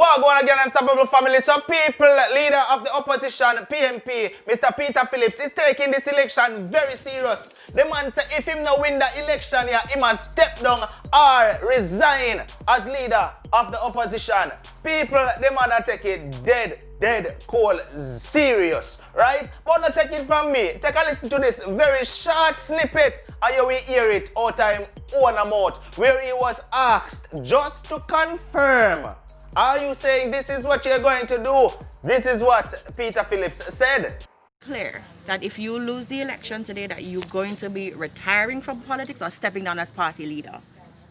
Well, going again, unstoppable family. So people, leader of the opposition, PMP, Mr. Peter Phillips, is taking this election very serious. The man said if him no win the election here, he must step down or resign as leader of the opposition. People, the man are take it dead cold serious, right? But not take it from me. Take a listen to this very short snippet and you will hear it out of him own mouth, where he was asked just to confirm. Are you saying this is what you're going to do? This is what Peter Phillips said. Clear that if you lose the election today, that you're going to be retiring from politics or stepping down as party leader?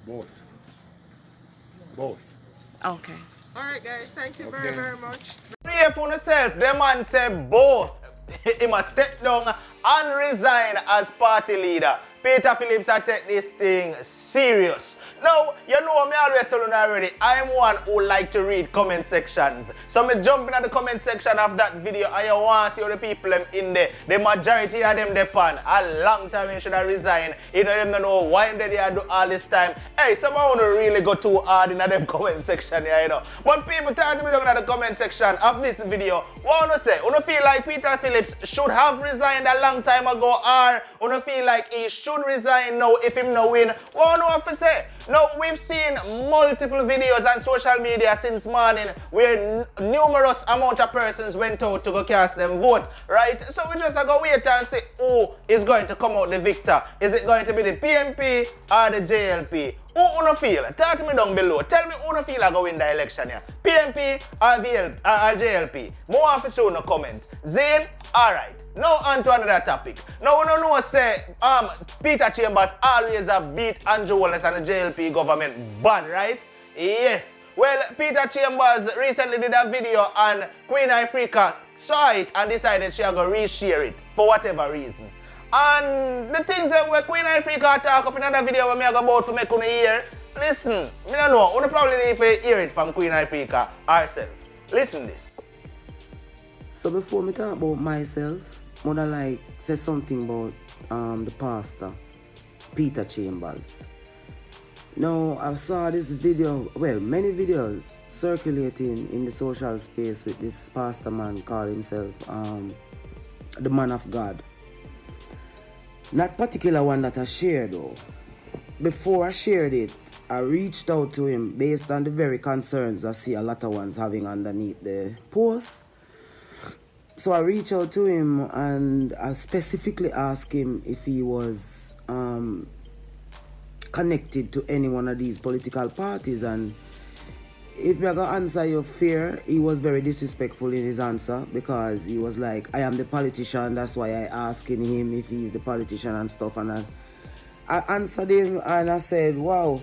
Both. Okay. Alright guys, thank you very much. Pray for yourself. The man said both. He must step down and resign as party leader. Peter Phillips I take this thing serious. Now, you know me always tell you already, I'm one who like to read comment sections. So me jump in the comment section of that video and you want to see all the people in there. The majority of them depend. A long time you should have resigned. You don't know why they do all this time. Hey, someone want to really go too hard in them comment section here, you know. When people talk to me down in the comment section of this video, what I say? You feel like Peter Phillips should have resigned a long time ago, or you feel like he should resign now if him no win? What I have to say? Now, we've seen multiple videos on social media since morning where numerous amount of persons went out to go cast them vote, right? So we just go wait and see who is going to come out the victor. Is it going to be the PMP or the JLP? Who you feel? Talk to me down below. Tell me who you feel are going to win the election here. PMP or JLP? More officer in the comment. Zane? Alright. Now on to another topic. Now we don't know say Peter Chambers always have beat Andrew Wallace and the JLP government bad, right? Yes. Well, Peter Chambers recently did a video and Queen Ifrika saw it and decided she was going to reshare it for whatever reason. And the things that where Queen Ifrika talk up in another video where me I go about to make you hear, listen, me don't know, you probably need to hear it from Queen Ifrika herself. Listen this. So before me talk about myself, I would like say something about the pastor, Peter Chambers. Now, I saw this video, well, many videos circulating in the social space with this pastor man called himself the man of God. Not particular one that I shared though. Before I shared it, I reached out to him based on the very concerns I see a lot of ones having underneath the post. So I reached out to him and I specifically asked him if he was connected to any one of these political parties, and if you're going to answer your fear, he was very disrespectful in his answer because he was like, I am the politician, that's why I asking him if he's the politician and stuff. And I answered him and I said, wow,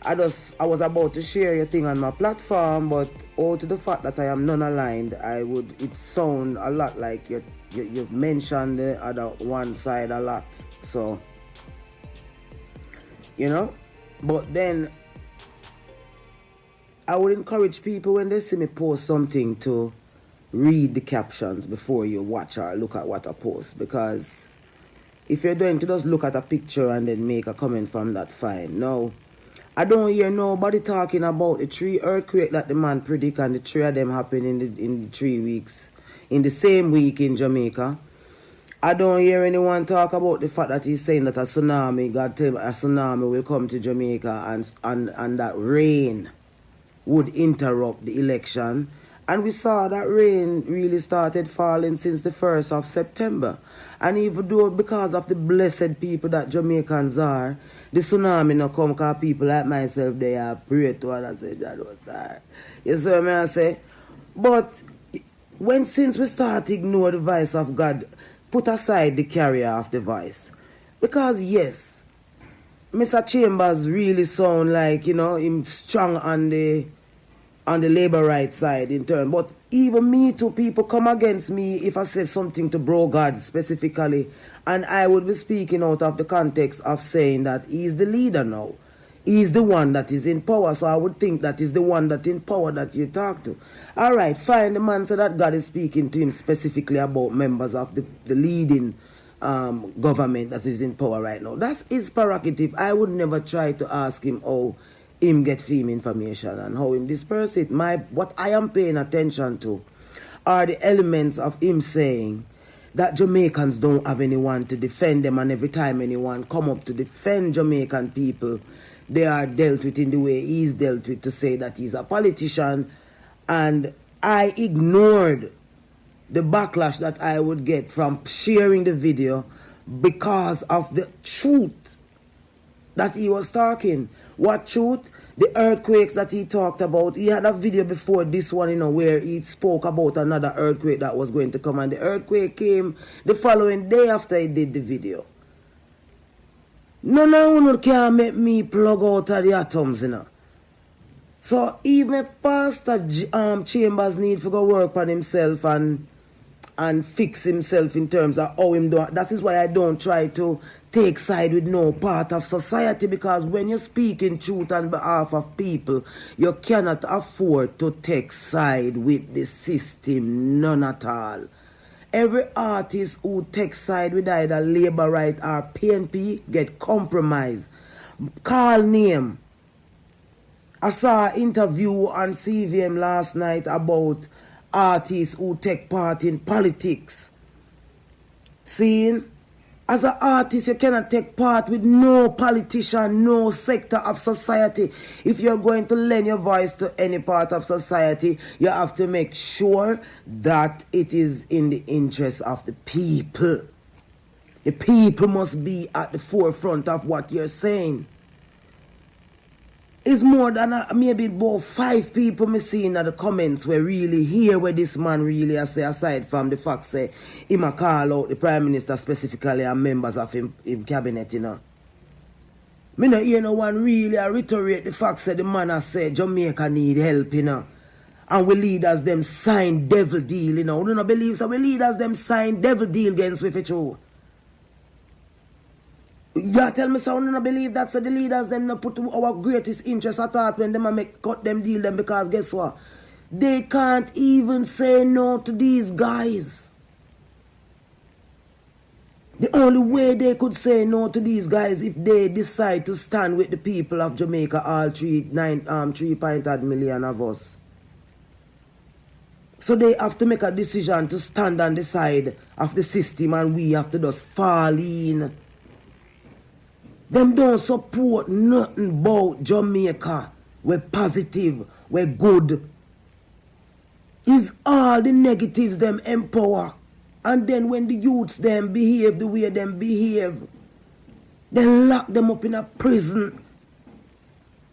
I was about to share your thing on my platform, but owing to the fact that I am non-aligned, it sound a lot like you've mentioned the other one side a lot. So, you know, but then I would encourage people when they see me post something to read the captions before you watch or look at what I post, because if you're going to just look at a picture and then make a comment from that, fine. No, I don't hear nobody talking about the 3 earthquake that the man predict, and the 3 of them happen in the 3 weeks, in the same week in Jamaica. I don't hear anyone talk about the fact that he's saying that a tsunami, God tell me, a tsunami will come to Jamaica and that rain would interrupt the election. And we saw that rain really started falling since the 1st of September. And even though because of the blessed people that Jamaicans are, the tsunami no come because people like myself, they are pray to and I say, that was that. You see what I say? But since we start to ignore the voice of God, put aside the carrier of the voice. Because yes, Mr. Chambers really sound like, you know, him strong on the labor rights side in turn. But even me too, people come against me if I say something to Bro God specifically. And I would be speaking out of the context of saying that he's the leader now. He's the one that is in power. So I would think that he's the one that in power that you talk to. All right, fine. The man said that God is speaking to him specifically about members of the leading government that is in power right now. That's his prerogative. I would never try to ask him, oh, him get fame information and how him disperse it. What I am paying attention to are the elements of him saying that Jamaicans don't have anyone to defend them, and every time anyone come up to defend Jamaican people, they are dealt with in the way he's dealt with, to say that he's a politician. And I ignored the backlash that I would get from sharing the video because of the truth that he was talking. What truth? The earthquakes that he talked about. He had a video before this one, where he spoke about another earthquake that was going to come, and the earthquake came the following day after he did the video. None of you can make me plug out of the atoms, So even if Pastor Chambers need to go work on himself and fix himself in terms of how him do, that is why I don't try to take side with no part of society, because when you speak in truth on behalf of people, you cannot afford to take side with the system, none at all. Every artist who takes side with either Labour Right or PNP get compromised. Call name. I saw an interview on CVM last night about artists who take part in politics. Seeing? As an artist, you cannot take part with no politician, no sector of society. If you're going to lend your voice to any part of society, you have to make sure that it is in the interest of the people. The people must be at the forefront of what you're saying. It's more than maybe about 5 people me seeing in the comments where really hear where this man really has say, aside from the fact say him a call out the Prime Minister specifically and members of him cabinet, Me no hear no one really reiterate the fact say the man has said Jamaica need help, And we leaders them sign devil deal, We don't believe so we leaders them sign devil deal against with it too. Yeah, tell me so, I don't believe that, so the leaders them not put our greatest interest at heart when them make cut them deal them, because guess what? They can't even say no to these guys. The only way they could say no to these guys if they decide to stand with the people of Jamaica, all 3.8 million of us. So they have to make a decision to stand on the side of the system, and we have to just fall in. Them don't support nothing about Jamaica. We're positive, we're good. It's all the negatives them empower. And then when the youths them behave the way them behave, they lock them up in a prison.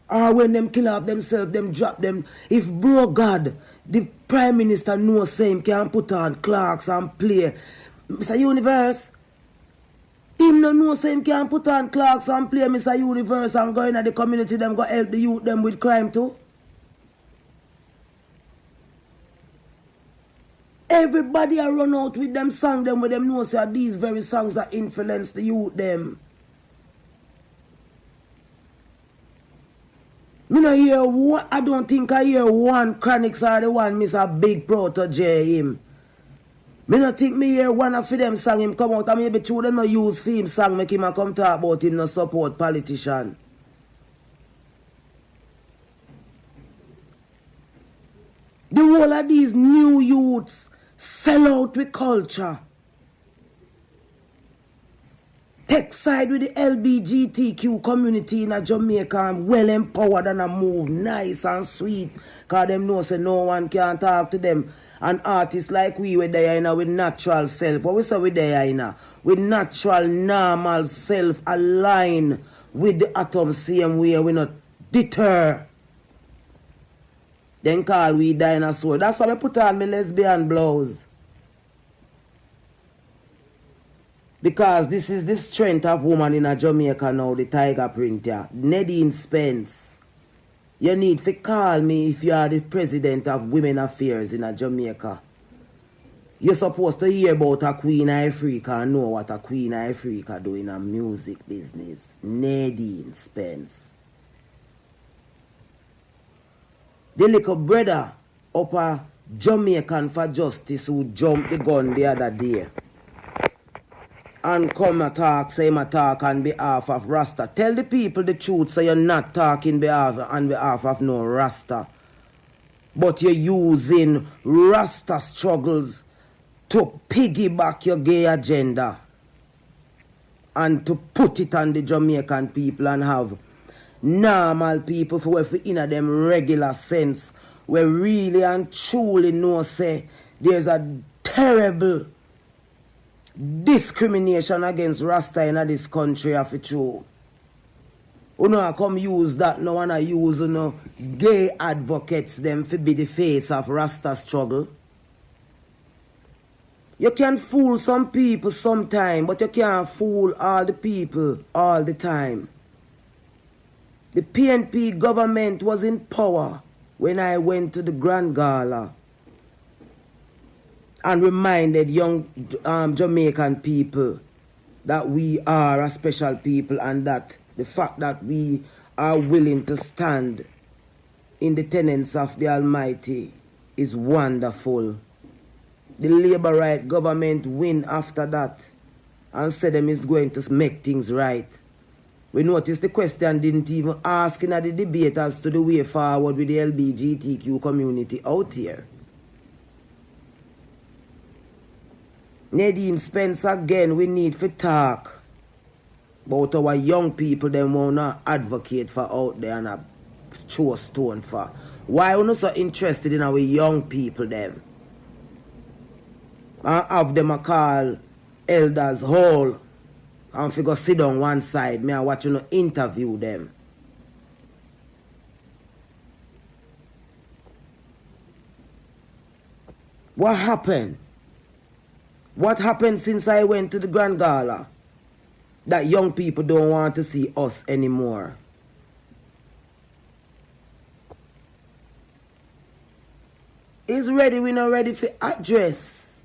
Or when them kill off themselves, them drop them. If bro God, the Prime Minister knows same can put on clocks and play. Mr. Universe, him no know say him can put on clocks and play Mr. Universe and go in at the community, them go help the youth them with crime too. Everybody a run out with them song them where them know say these very songs that influence the youth them. Me no hear what, I don't think I hear one Chronics or the one Mr. Big protege him. Me not think me hear one of them song him come out, and maybe two them no use for him song make him a come talk about him no support politician. The whole of these new youths sell out with culture. Take side with the LGBTQ community in Jamaica and well empowered and a move nice and sweet, because them know say no one can talk to them. And artists like we there with natural self. What we say we there with natural, normal self align with the atom same way, we not deter. Then call we dinosaur. That's why I put on my lesbian blouse. Because this is the strength of woman in Jamaica now, the tiger print here. Nadine Spence. You need to call me if you are the president of Women Affairs in Jamaica. You're supposed to hear about a Queen Ifrika and know what a Queen Ifrika do in a music business. Nadine Spence. The little brother up a Jamaican for Justice who jumped the gun the other day. and come a talk, say my talk on behalf of Rasta. Tell the people the truth, so you're not talking on behalf of no Rasta. But you're using Rasta struggles to piggyback your gay agenda and to put it on the Jamaican people and have normal people for if we in a them regular sense we really and truly know say there's a terrible discrimination against Rasta in this country of it true. You know, I come use that now and I use gay advocates them to be the face of Rasta struggle. You can fool some people sometime, but you can't fool all the people all the time. The PNP government was in power when I went to the Grand Gala and reminded young Jamaican people that we are a special people and that the fact that we are willing to stand in the tenets of the Almighty is wonderful. The Labour right government win after that and said them is going to make things right. We noticed the question didn't even ask in the debate as to the way forward with the LGBTQ community out here. Nadine Spence again, we need to talk about our young people them wanna advocate for out there and a throw stone for. Why are you so interested in our young people them? And have them a call elders hall and figure sit down one side. Me I watch interview them. What happened? What happened since I went to the Grand Gala? That young people don't want to see us anymore. Is ready, we not ready for address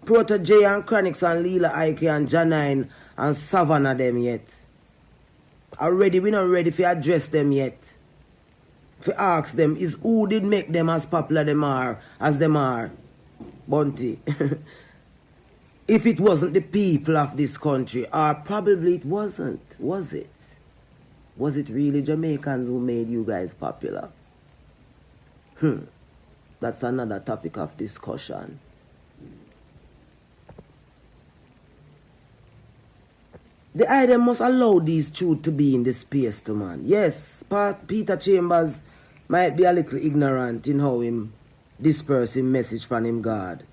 Proto J and Chronix and Leela Ike and Janine and Savannah them yet. Already we not ready for address them yet. For ask them is who did make them as popular them are as them are. Bunty. If it wasn't the people of this country, or probably it wasn't, was it? Was it really Jamaicans who made you guys popular? That's another topic of discussion. The item must allow these truth to be in the space to man. Yes, Peter Chambers might be a little ignorant in how him disperse him message from him God.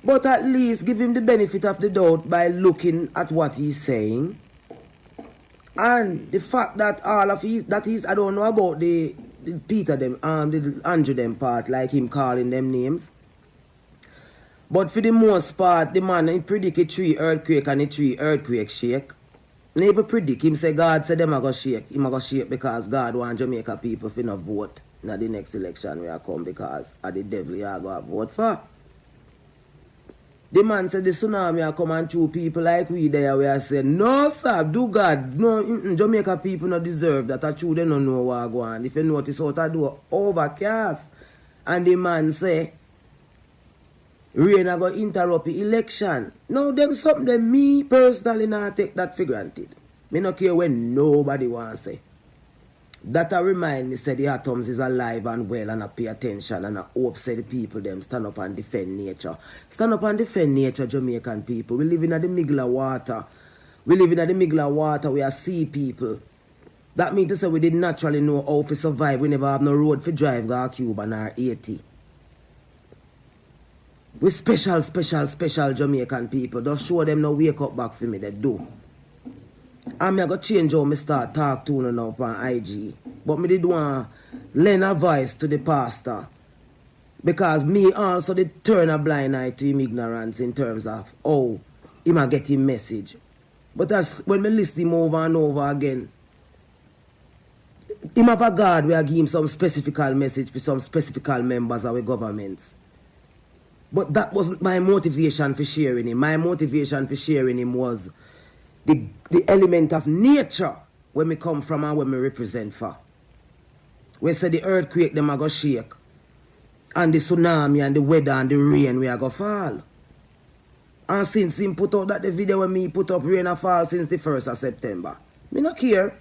But at least give him the benefit of the doubt by looking at what he's saying. And the fact that all of his, I don't know about the Peter them, the Andrew them part, like him calling them names. But for the most part, the man he predict a 3 earthquake and a 3 earthquake shake. Never predict him say God said them a go shake. Him a go shake because God want Jamaica people to not vote in the next election where I come because of the devil you are going to vote for. The man said the tsunami are coming through people like we there where I said, no sir, do God, no, Jamaica people not deserve that. That's true, they don't know what go on. If you notice out I do overcast. And the man say, rain are going to interrupt the election. No, them something that me personally not take that for granted. Me not care when nobody wants to say. That I remind me say the atoms is alive and well and I pay attention and I hope say the people them stand up and defend nature. Stand up and defend nature, Jamaican people. We live in the middle of water. We live in the middle of water. We are sea people. That means to say we did naturally know how to survive. We never have no road for drive go Cuba and our 80. We special Jamaican people. Just show them no wake up back for me. They do. I'm going to change how I start talk to you now on IG. But I did want to lend a voice to the pastor. Because me also did turn a blind eye to him ignorance in terms of how he might get his message. But that's when I list him over and over again. Him have a God where I give him some specific message for some specific members of our governments. But that wasn't my motivation for sharing him. My motivation for sharing him was the element of nature where me come from and where me represent for. We say the earthquake them are go shake. And the tsunami and the weather and the rain we are go fall. And since him put out that the video when me put up rain and fall since the 1st of September. Me not care.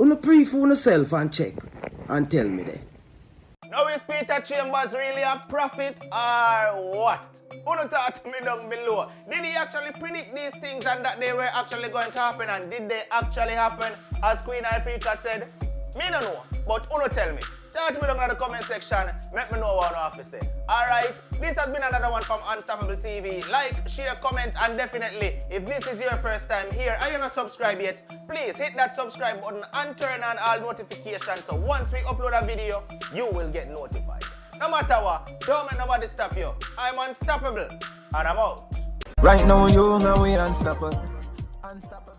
Una pre-phone yourself and check and tell me there. Now is Peter Chambers really a prophet or what? Who don't talk to me down below? Did he actually predict these things and that they were actually going to happen, and did they actually happen as Queen Ifrika said? Me no know, but who don't tell me? Talk to me down in the comment section, make me know what I have to say. Alright, this has been another one from Unstoppable TV. Like, share, comment, and definitely, if this is your first time here and you're not subscribed yet, please hit that subscribe button and turn on all notifications so once we upload a video, you will get notified. No matter what, don't let nobody stop you. I'm unstoppable, and I'm out. Right now, you know we unstoppable. Unstoppable.